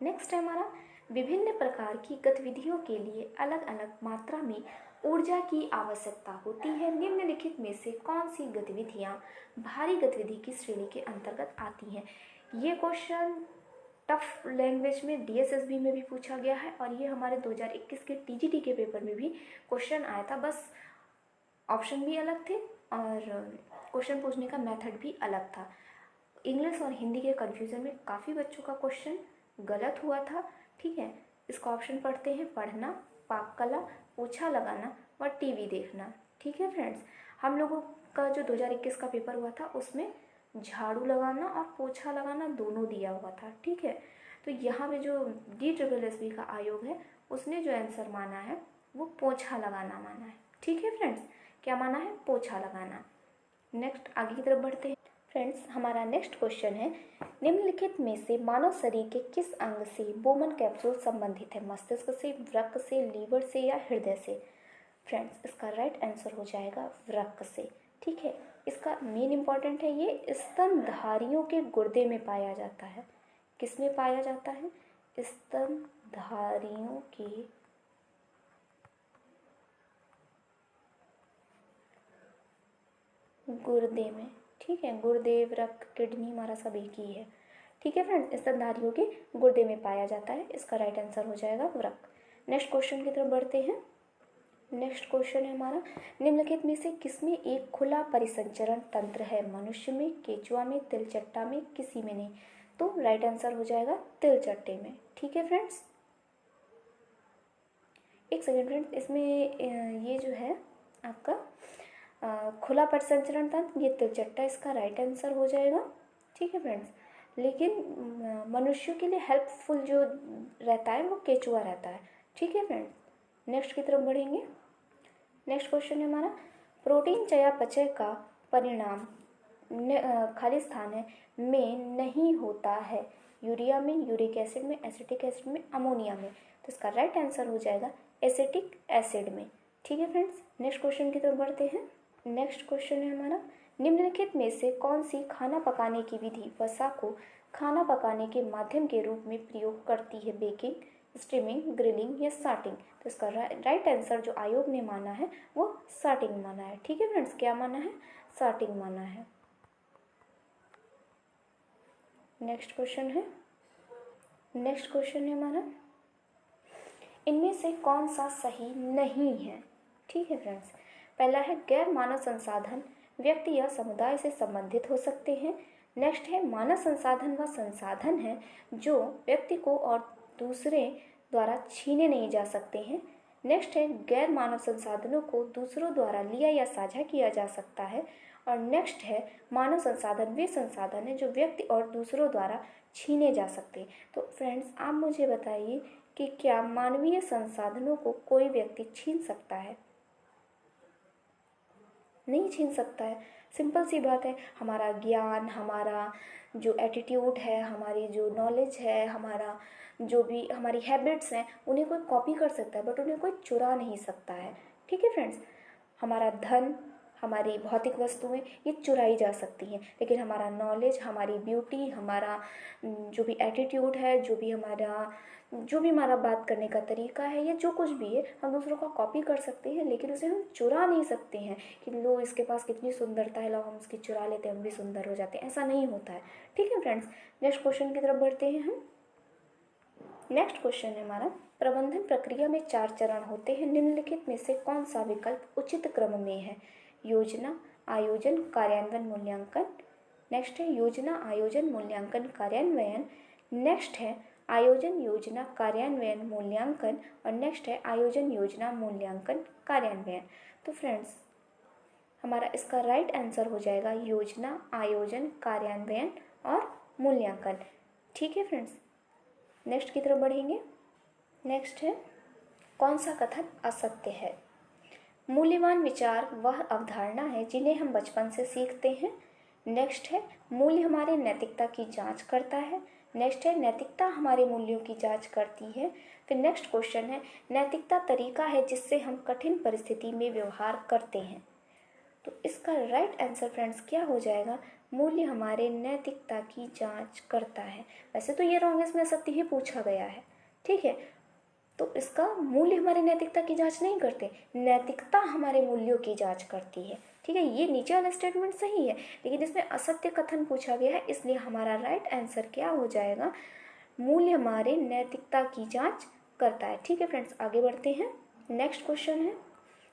नेक्स्ट है हमारा विभिन्न प्रकार की गतिविधियों के लिए अलग अलग मात्रा में ऊर्जा की आवश्यकता होती है। निम्नलिखित में से कौन सी गतिविधियां भारी गतिविधि की श्रेणी के अंतर्गत आती हैं? ये क्वेश्चन टफ लैंग्वेज में DSSB में भी पूछा गया है और ये हमारे 2021 के TGT के पेपर में भी क्वेश्चन आया था। बस ऑप्शन भी अलग थे और क्वेश्चन पूछने का मेथड भी अलग था। इंग्लिश और हिंदी के कन्फ्यूज़न में काफ़ी बच्चों का क्वेश्चन गलत हुआ था। ठीक है, इसका ऑप्शन पढ़ते हैं पढ़ना, पाक कला, पोछा लगाना और टीवी देखना। ठीक है फ्रेंड्स, हम लोगों का जो 2021 का पेपर हुआ था उसमें झाड़ू लगाना और पोछा लगाना दोनों दिया हुआ था। ठीक है, तो यहाँ पे जो DSSB का आयोग है उसने जो आंसर माना है वो पोछा लगाना माना है। ठीक है फ्रेंड्स, क्या माना है? पोछा लगाना। नेक्स्ट आगे की तरफ बढ़ते हैं फ्रेंड्स। हमारा नेक्स्ट क्वेश्चन है, निम्नलिखित में से मानव शरीर के किस अंग से बोमन कैप्सूल संबंधित है? मस्तिष्क से, वृक्क से, लीवर से या हृदय से? फ्रेंड्स, इसका राइट आंसर हो जाएगा वृक्क से। ठीक है, इसका मेन इंपॉर्टेंट है, ये स्तनधारियों के गुर्दे में पाया जाता है। किस में पाया जाता है? स्तनधारियों के गुर्दे में। ठीक है, गुर्दे, वृक्क, किडनी हमारा सब एक ही है। ठीक है फ्रेंड्स, स्तनधारियों के गुर्दे में पाया जाता है। इसका राइट आंसर हो जाएगा वृक्क। नेक्स्ट क्वेश्चन की तरफ बढ़ते हैं। नेक्स्ट क्वेश्चन है हमारा, निम्नलिखित में से किसमें एक खुला परिसंचरण तंत्र है? मनुष्य में, केचुआ में, तिलचट्टा में, किसी में नहीं? तो राइट आंसर हो जाएगा तिलचट्टे में। ठीक है फ्रेंड्स, एक सेकेंड फ्रेंड्स, इसमें ये जो है आपका खुला परिसंचरण तंत्र, ये तिलचट्टा इसका राइट आंसर हो जाएगा। ठीक है फ्रेंड्स, लेकिन मनुष्यों के लिए हेल्पफुल जो रहता है वो केचुआ रहता है। ठीक है फ्रेंड्स, नेक्स्ट की तरफ बढ़ेंगे। नेक्स्ट क्वेश्चन है हमारा, प्रोटीन चयापचय का परिणाम खाली स्थान है में नहीं होता है? यूरिया में, यूरिक एसिड में, एसिटिक एसिड में, अमोनिया में? तो इसका राइट आंसर हो जाएगा एसिटिक एसिड में। ठीक है फ्रेंड्स, नेक्स्ट क्वेश्चन की तरफ बढ़ते हैं। नेक्स्ट क्वेश्चन है हमारा, निम्नलिखित में से कौन सी खाना पकाने की विधि वसा को खाना पकाने के माध्यम के रूप में प्रयोग करती है? बेकिंग, स्टीमिंग, ग्रिलिंग या साटिंग? तो इसका राइट आंसर जो आयोग ने माना है वो साटिंग माना है। ठीक है फ्रेंड्स, क्या माना है? साटिंग माना है। नेक्स्ट क्वेश्चन है हमारा, इनमें से कौन सा सही नहीं है? ठीक है फ्रेंड्स, पहला है गैर मानव संसाधन व्यक्ति या समुदाय से संबंधित हो सकते हैं। नेक्स्ट है मानव संसाधन व संसाधन है जो व्यक्ति को और दूसरे द्वारा छीने नहीं जा सकते हैं। नेक्स्ट है गैर मानव संसाधनों को दूसरों द्वारा लिया या साझा किया जा सकता है। और नेक्स्ट है मानव संसाधन वे संसाधन हैं जो व्यक्ति और दूसरों द्वारा छीने जा सकते हैं। तो फ्रेंड्स, आप मुझे बताइए कि क्या मानवीय संसाधनों को कोई व्यक्ति छीन सकता है? नहीं छीन सकता है। सिंपल सी बात है, हमारा ज्ञान, हमारा जो एटीट्यूड है, हमारी जो नॉलेज है, हमारा जो भी हमारी हैबिट्स हैं, उन्हें कोई कॉपी कर सकता है बट उन्हें कोई चुरा नहीं सकता है। ठीक है फ्रेंड्स, हमारा धन, हमारी भौतिक वस्तुएं ये चुराई जा सकती हैं, लेकिन हमारा नॉलेज, हमारी ब्यूटी, हमारा जो भी एटीट्यूड है, जो भी हमारा बात करने का तरीका है, या जो कुछ भी है, हम दूसरों का कॉपी कर सकते हैं, लेकिन उसे हम चुरा नहीं सकते हैं कि लो इसके पास कितनी सुंदरता है, लो हम उसकी चुरा लेते हैं, हम भी सुंदर हो जाते हैं। ऐसा नहीं होता है। ठीक है फ्रेंड्स, नेक्स्ट क्वेश्चन की तरफ बढ़ते हैं हम। नेक्स्ट क्वेश्चन है हमारा, प्रबंधन प्रक्रिया में 4 चरण होते हैं, निम्नलिखित में से कौन सा विकल्प उचित क्रम में है? योजना, आयोजन, कार्यान्वयन, मूल्यांकन? नेक्स्ट है योजना, आयोजन, मूल्यांकन, कार्यान्वयन। नेक्स्ट है आयोजन, योजना, कार्यान्वयन, मूल्यांकन। और नेक्स्ट है आयोजन, योजना, मूल्यांकन, कार्यान्वयन। तो फ्रेंड्स, हमारा इसका राइट आंसर हो जाएगा योजना, आयोजन, कार्यान्वयन और मूल्यांकन। ठीक है फ्रेंड्स, नेक्स्ट की तरफ बढ़ेंगे। नेक्स्ट है कौन सा कथन असत्य है? मूल्यवान विचार वह अवधारणा है जिन्हें हम बचपन से सीखते हैं। नेक्स्ट है मूल्य हमारे नैतिकता की जांच करता है। नेक्स्ट है नैतिकता हमारे मूल्यों की जांच करती है। फिर नेक्स्ट क्वेश्चन है नैतिकता तरीका है जिससे हम कठिन परिस्थिति में व्यवहार करते हैं। तो इसका राइट आंसर फ्रेंड्स क्या हो जाएगा? मूल्य हमारे नैतिकता की जांच करता है। वैसे तो ये रॉन्ग, इसमें सत्य ही पूछा गया है। ठीक है, तो इसका मूल्य हमारी नैतिकता की जांच नहीं करते, नैतिकता हमारे मूल्यों की जांच करती है। ठीक है, ये नीचे वाला स्टेटमेंट सही है, लेकिन इसमें असत्य कथन पूछा गया है, इसलिए हमारा राइट आंसर क्या हो जाएगा? मूल्य हमारे नैतिकता की जांच करता है। ठीक है फ्रेंड्स, आगे बढ़ते हैं। नेक्स्ट क्वेश्चन है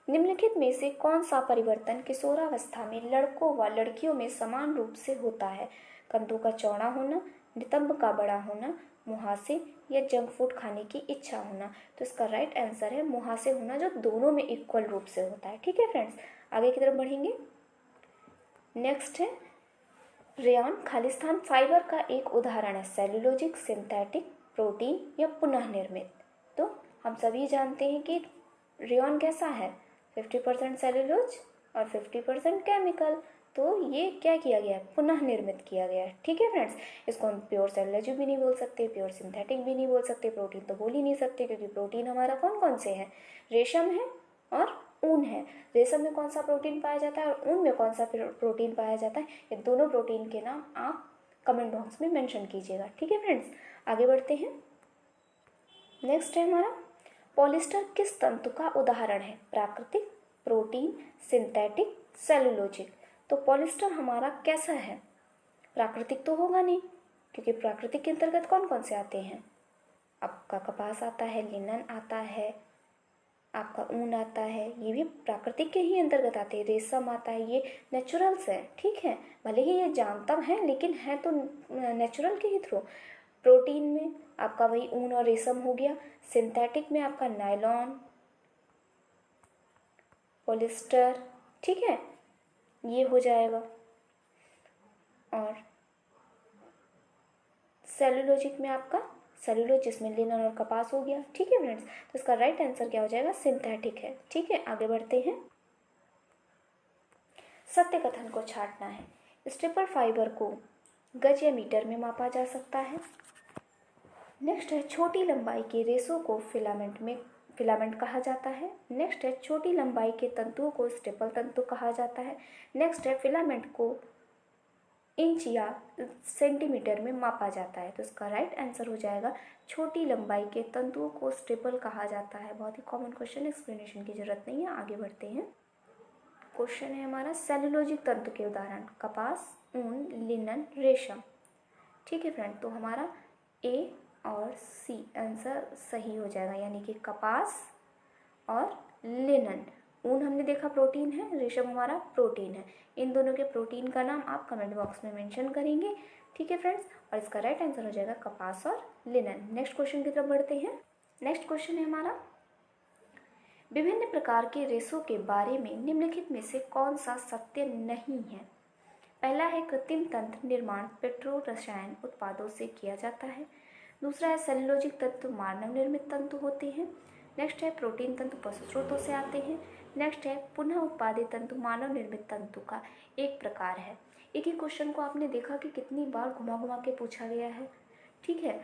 निम्नलिखित में से कौन सा परिवर्तन किशोरावस्था में लड़कों व लड़कियों में समान रूप से होता है? कंधों का चौड़ा होना, नितंब का बड़ा होना, मुहासे या जंक फूड खाने की इच्छा होना। तो इसका राइट आंसर है मुहासे होना, जो दोनों में इक्वल रूप से होता है। ठीक है फ्रेंड्स, आगे की तरफ बढ़ेंगे। नेक्स्ट है रेयॉन खालिस्तान फाइबर का एक उदाहरण है, सेलुलोजिक, सिंथेटिक, प्रोटीन या पुनः निर्मित। तो हम सभी जानते हैं कि रेयॉन कैसा है, 50% सेलुलोज और 50% केमिकल। तो ये क्या किया गया है, पुनः निर्मित किया गया है। ठीक है फ्रेंड्स, इसको हम प्योर सेलुलोज भी नहीं बोल सकते, प्योर सिंथेटिक भी नहीं बोल सकते, प्रोटीन तो बोल ही नहीं सकते, क्योंकि प्रोटीन हमारा कौन कौन से है, रेशम है और ऊन है। रेशम में कौन सा प्रोटीन पाया जाता है और ऊन में कौन सा प्रोटीन पाया जाता है, ये दोनों प्रोटीन के नाम आप कमेंट बॉक्स में मेंशन कीजिएगा। ठीक है फ्रेंड्स, आगे बढ़ते हैं। नेक्स्ट है हमारा पॉलिस्टर किस तंतु का उदाहरण है, प्राकृतिक, प्रोटीन, सिंथेटिक, सेलुलोजिक। तो पॉलिस्टर हमारा कैसा है, प्राकृतिक तो होगा नहीं, क्योंकि प्राकृतिक के अंतर्गत कौन कौन से आते हैं, आपका कपास आता है, लिनन आता है, आपका ऊन आता है, ये भी प्राकृतिक के ही अंतर्गत आते हैं, रेशम आता है, ये नेचुरल्स है। ठीक है, भले ही ये जानता है लेकिन है तो नेचुरल के ही थ्रू। प्रोटीन में आपका वही ऊन और रेशम हो गया, सिंथेटिक में आपका नायलॉन, पॉलिस्टर, ठीक है, ये हो जाएगा। और सेलुलोजिक में आपका सेलुलोज, जिसमें लिनन और कपास हो गया। ठीक है फ्रेंड्स, तो इसका राइट आंसर क्या हो जाएगा, सिंथेटिक है। ठीक है, आगे बढ़ते हैं। सत्य कथन को छांटना है, स्टेपल फाइबर को गज या मीटर में मापा जा सकता है। नेक्स्ट है छोटी लंबाई के रेशों को फिलामेंट कहा जाता है। नेक्स्ट है छोटी लंबाई के तंतुओं को स्टेपल तंतु कहा जाता है। नेक्स्ट है फिलामेंट को इंच या सेंटीमीटर में मापा जाता है। तो इसका राइट आंसर हो जाएगा छोटी लंबाई के तंतुओं को स्टेपल कहा जाता है। बहुत ही कॉमन क्वेश्चन, एक्सप्लेनेशन की जरूरत नहीं है। आगे बढ़ते हैं। क्वेश्चन है हमारा सेलुलोजिक तंतु के उदाहरण, कपास, ऊन, लिनन, रेशम। ठीक है फ्रेंड, तो हमारा ए और सी आंसर सही हो जाएगा, यानी कि कपास और लिनन। ऊन हमने देखा प्रोटीन है, रेशम हमारा प्रोटीन है। इन दोनों के प्रोटीन का नाम आप कमेंट बॉक्स में मेंशन करेंगे। ठीक है फ्रेंड्स, और इसका राइट आंसर हो जाएगा कपास और लिनन। नेक्स्ट क्वेश्चन की तरफ बढ़ते हैं। नेक्स्ट क्वेश्चन है हमारा, विभिन्न प्रकार के रेशों के बारे में निम्नलिखित में से कौन सा सत्य नहीं है। पहला है कृत्रिम तंत्र निर्माण पेट्रो रसायन उत्पादों से किया जाता है। दूसरा है सेलुलोजिक तंतु मानव निर्मित तंतु होते हैं। नेक्स्ट है प्रोटीन तंतु पशु स्रोतों से आते हैं। नेक्स्ट है पुनः उत्पादित तंतु मानव निर्मित तंतु का एक प्रकार है। एक ही क्वेश्चन को आपने देखा कि कितनी बार घुमा घुमा के पूछा गया है। ठीक है,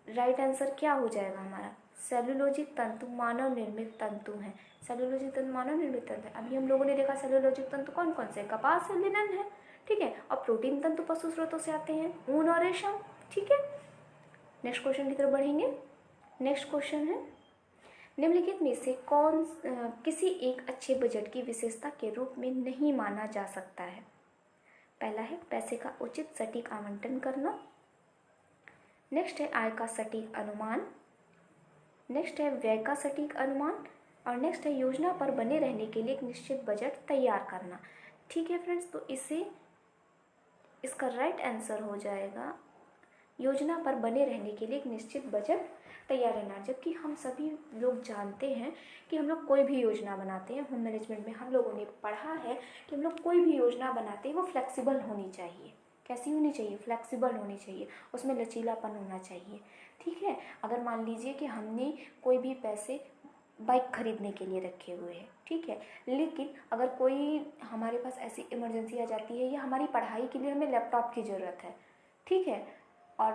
राइट आंसर क्या हो जाएगा हमारा, सेलुलोजिक तंतु मानव निर्मित तंतु है। सेलुलोजिक तंतु मानव निर्मित तंतु है। अभी हम लोगों ने देखा सेलुलोजिक तंतु कौन कौन से, कपास और लिनन है। ठीक है, और प्रोटीन तंतु पशु स्रोतों से आते हैं, ऊन और रेशम। ठीक है, नेक्स्ट क्वेश्चन की तरफ बढ़ेंगे। नेक्स्ट क्वेश्चन है, निम्नलिखित में से कौन किसी एक अच्छे बजट की विशेषता के रूप में नहीं माना जा सकता है। पहला है पैसे का उचित सटीक आवंटन करना। नेक्स्ट है आय का सटीक अनुमान। नेक्स्ट है व्यय का सटीक अनुमान। और नेक्स्ट है योजना पर बने रहने के लिए एक निश्चित बजट तैयार करना। ठीक है फ्रेंड्स, तो इसका राइट आंसर हो जाएगा योजना पर बने रहने के लिए एक निश्चित बजट तैयार रहना। जबकि हम सभी लोग जानते हैं कि हम लोग कोई भी योजना बनाते हैं, होम मैनेजमेंट में हम लोगों ने पढ़ा है कि हम लोग कोई भी योजना बनाते हैं वो फ्लेक्सिबल होनी चाहिए। कैसी होनी चाहिए, फ्लेक्सिबल होनी चाहिए, उसमें लचीलापन होना चाहिए। ठीक है, अगर मान लीजिए कि हमने कोई भी पैसे बाइक खरीदने के लिए रखे हुए हैं, ठीक है, लेकिन अगर कोई हमारे पास ऐसी इमरजेंसी आ जाती है या हमारी पढ़ाई के लिए हमें लैपटॉप की ज़रूरत है, ठीक है, और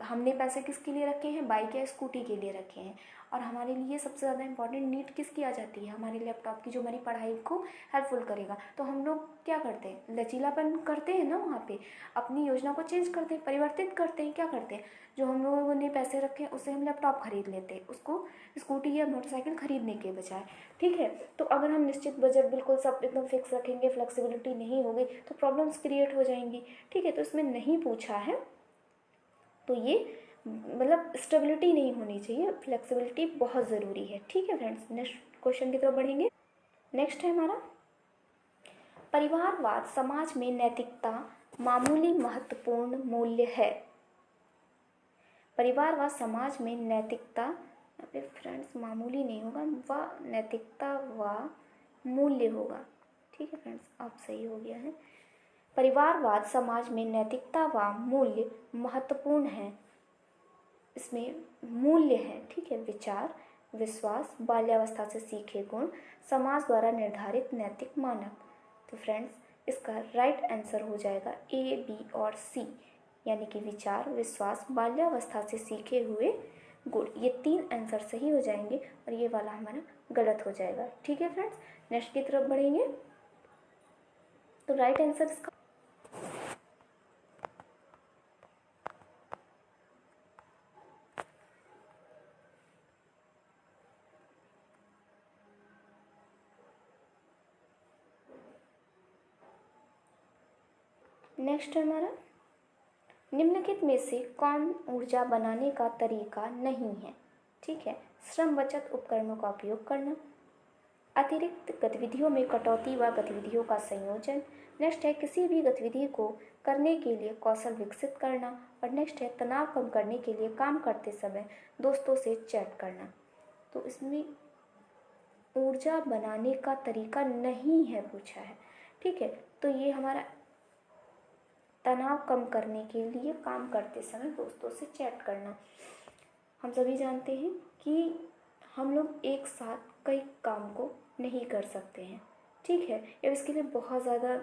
हमने पैसे किसके लिए रखे हैं, बाइक या स्कूटी के लिए रखे हैं, और हमारे लिए सबसे ज़्यादा इंपॉर्टेंट नीड किसकी आ जाती है, हमारी लैपटॉप की, जो हमारी पढ़ाई को हेल्पफुल करेगा। तो हम लोग क्या करते हैं, लचीलापन करते हैं ना, वहाँ पे अपनी योजना को चेंज करते हैं, परिवर्तित करते हैं। क्या करते हैं, जो हम लोगों ने पैसे रखे हैं उससे हम लैपटॉप खरीद लेते हैं, उसको स्कूटी या मोटरसाइकिल खरीदने के बजाय। ठीक है, तो अगर हम निश्चित बजट बिल्कुल सब एकदम फिक्स रखेंगे, फ्लेक्सिबिलिटी नहीं होगी तो प्रॉब्लम्स क्रिएट हो जाएंगी। ठीक है, तो इसमें नहीं पूछा है, तो ये मतलब स्टेबिलिटी नहीं होनी चाहिए, फ्लेक्सिबिलिटी बहुत ज़रूरी है। ठीक है फ्रेंड्स, नेक्स्ट क्वेश्चन की तरफ बढ़ेंगे। नेक्स्ट है हमारा, परिवारवाद समाज में नैतिकता मामूली महत्वपूर्ण मूल्य है। परिवार व समाज में नैतिकता, यहाँ पे फ्रेंड्स मामूली नहीं होगा, व नैतिकता व मूल्य होगा। ठीक है फ्रेंड्स, अब सही हो गया है। परिवारवाद समाज में नैतिकता व मूल्य महत्वपूर्ण है। इसमें मूल्य है, ठीक है, विचार, विश्वास, बाल्यावस्था से सीखे गुण, समाज द्वारा निर्धारित नैतिक मानक। तो फ्रेंड्स इसका राइट आंसर हो जाएगा ए, बी और सी, यानी कि विचार, विश्वास, बाल्यावस्था से सीखे हुए गुण। ये 3 आंसर सही हो जाएंगे और ये वाला हमारा गलत हो जाएगा। ठीक है फ्रेंड्स, नेक्स्ट की तरफ बढ़ेंगे। तो राइट आंसर इसका नेक्स्ट है हमारा, निम्नलिखित में से कौन ऊर्जा बनाने का तरीका नहीं है। ठीक है, श्रम बचत उपकरणों का उपयोग करना, अतिरिक्त गतिविधियों में कटौती व गतिविधियों का संयोजन। नेक्स्ट है किसी भी गतिविधि को करने के लिए कौशल विकसित करना, और नेक्स्ट है तनाव कम करने के लिए काम करते समय दोस्तों से चैट करना। तो इसमें ऊर्जा बनाने का तरीका नहीं है पूछा है। ठीक है, तो ये हमारा तनाव कम करने के लिए काम करते समय दोस्तों से चैट करना। हम सभी जानते हैं कि हम लोग एक साथ कई काम को नहीं कर सकते हैं। ठीक है, या इसके लिए बहुत ज़्यादा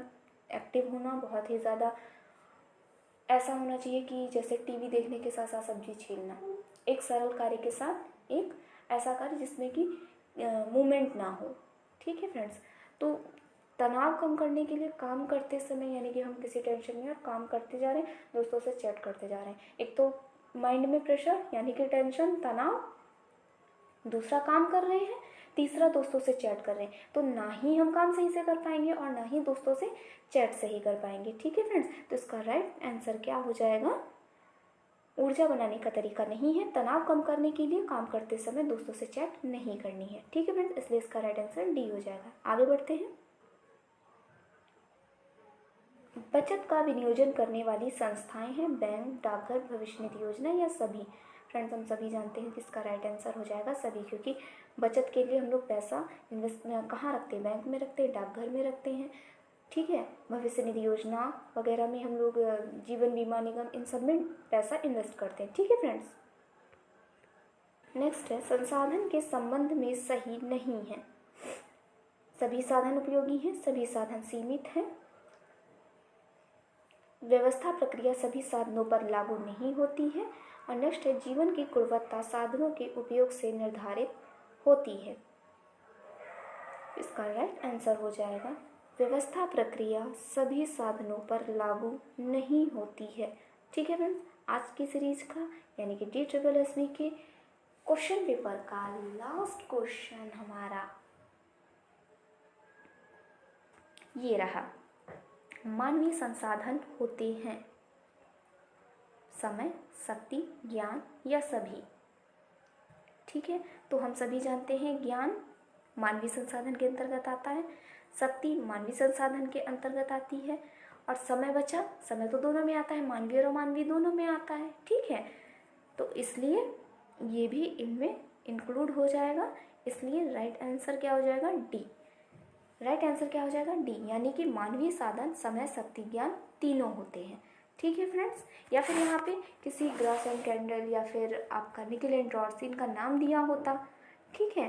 एक्टिव होना, बहुत ही ज़्यादा ऐसा होना चाहिए कि जैसे टीवी देखने के साथ साथ सब्जी छीलना, एक सरल कार्य के साथ एक ऐसा कार्य जिसमें कि मूवमेंट ना हो। ठीक है फ्रेंड्स, तो तनाव कम करने के लिए काम करते समय, यानी कि हम किसी टेंशन में और काम करते जा रहे हैं, दोस्तों से चैट करते जा रहे हैं, एक तो माइंड में प्रेशर यानी कि टेंशन, तनाव, दूसरा काम कर रहे हैं, तीसरा दोस्तों से चैट कर रहे हैं, तो ना ही हम काम सही से कर पाएंगे और ना ही दोस्तों से चैट सही कर पाएंगे। ठीक है फ्रेंड्स, तो इसका राइट आंसर क्या हो जाएगा, ऊर्जा बनाने का तरीका नहीं है, तनाव कम करने के लिए काम करते समय दोस्तों से चैट नहीं करनी है। ठीक है फ्रेंड्स, इसलिए इसका राइट आंसर डी हो जाएगा। आगे बढ़ते हैं। बचत का विनियोजन करने वाली संस्थाएं हैं बैंक, डाकघर, भविष्य निधि योजना या सभी। फ्रेंड्स हम सभी जानते हैं कि इसका राइट आंसर हो जाएगा सभी, क्योंकि बचत के लिए हम लोग पैसा इन्वेस्ट कहाँ रखते हैं, बैंक में रखते हैं, डाकघर में रखते हैं। ठीक है, भविष्य निधि योजना वगैरह में हम लोग, जीवन बीमा निगम, इन सब में पैसा इन्वेस्ट करते हैं। ठीक है फ्रेंड्स, नेक्स्ट है संसाधन के संबंध में सही नहीं है। सभी साधन उपयोगी हैं, सभी साधन सीमित हैं, व्यवस्था प्रक्रिया सभी साधनों पर लागू नहीं होती है, और नेक्स्ट है जीवन की गुणवत्ता साधनों के उपयोग से निर्धारित होती है। इसका राइट आंसर हो जाएगा व्यवस्था प्रक्रिया सभी साधनों पर लागू नहीं होती है। ठीक है फ्रेंड्स, आज की सीरीज का यानी कि DSSB के क्वेश्चन पेपर का लास्ट क्वेश्चन हमारा ये रहा, मानवीय संसाधन होते हैं समय, शक्ति, ज्ञान या सभी। ठीक है, तो हम सभी जानते हैं ज्ञान मानवीय संसाधन के अंतर्गत आता है, शक्ति मानवीय संसाधन के अंतर्गत आती है, और समय बचा, समय तो दोनों में आता है, मानवीय और अमानवीय दोनों में आता है। ठीक है, तो इसलिए ये भी इनमें इंक्लूड हो जाएगा, इसलिए राइट आंसर क्या हो जाएगा, डी। राइट आंसर क्या हो जाएगा, डी, यानी कि मानवीय साधन समय, शक्ति, ज्ञान तीनों होते हैं। ठीक है फ्रेंड्स, या फिर यहाँ पे किसी ग्रास एंड कैंडल या फिर आपका निकल एंड रॉडसिन का नाम दिया होता, ठीक है,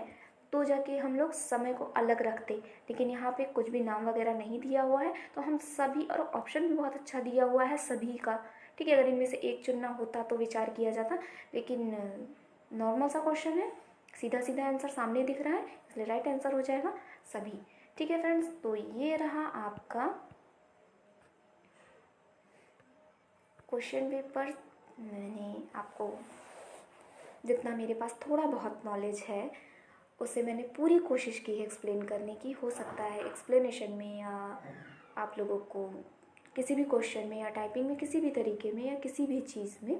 तो जाके हम लोग समय को अलग रखते, लेकिन यहाँ पे कुछ भी नाम वगैरह नहीं दिया हुआ है, तो हम सभी, और ऑप्शन भी बहुत अच्छा दिया हुआ है सभी का। ठीक है, अगर इनमें से एक चुनना होता तो विचार किया जाता, लेकिन नॉर्मल सा क्वेश्चन है, सीधा सीधा आंसर सामने दिख रहा है, इसलिए राइट आंसर हो जाएगा सभी। ठीक है फ्रेंड्स, तो ये रहा आपका क्वेश्चन पेपर। मैंने आपको जितना मेरे पास थोड़ा बहुत नॉलेज है उसे मैंने पूरी कोशिश की है एक्सप्लेन करने की। हो सकता है एक्सप्लेनेशन में या आप लोगों को किसी भी क्वेश्चन में या टाइपिंग में किसी भी तरीके में या किसी भी चीज़ में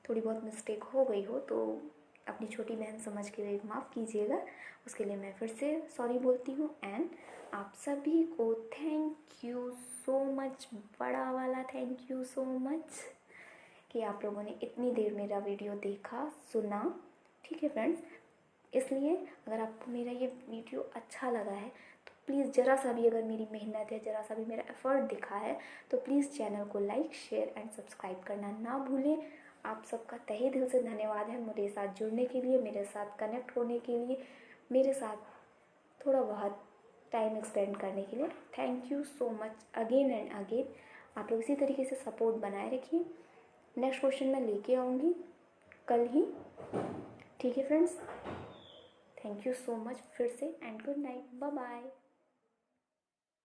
थोड़ी बहुत मिस्टेक हो गई हो, तो अपनी छोटी बहन समझ के माफ़ कीजिएगा, उसके लिए मैं फिर से सॉरी बोलती हूँ। एंड आप सभी को थैंक यू सो मच, बड़ा वाला थैंक यू सो मच कि आप लोगों ने इतनी देर मेरा वीडियो देखा, सुना। ठीक है फ्रेंड्स, इसलिए अगर आपको मेरा ये वीडियो अच्छा लगा है तो प्लीज़ ज़रा सा भी, अगर मेरी मेहनत है, ज़रा सा भी मेरा एफ़र्ट दिखा है तो प्लीज़ चैनल को लाइक, शेयर एंड सब्सक्राइब करना ना भूलें। आप सबका तहे दिल से धन्यवाद है मेरे साथ जुड़ने के लिए, मेरे साथ कनेक्ट होने के लिए, मेरे साथ थोड़ा बहुत टाइम स्पेंड करने के लिए। Thank you so much again and again. आप लोग इसी तरीके से सपोर्ट बनाए रखिए। नेक्स्ट क्वेश्चन मैं लेके आऊँगी कल ही। ठीक है friends, thank you so much फिर से, and good night, bye bye.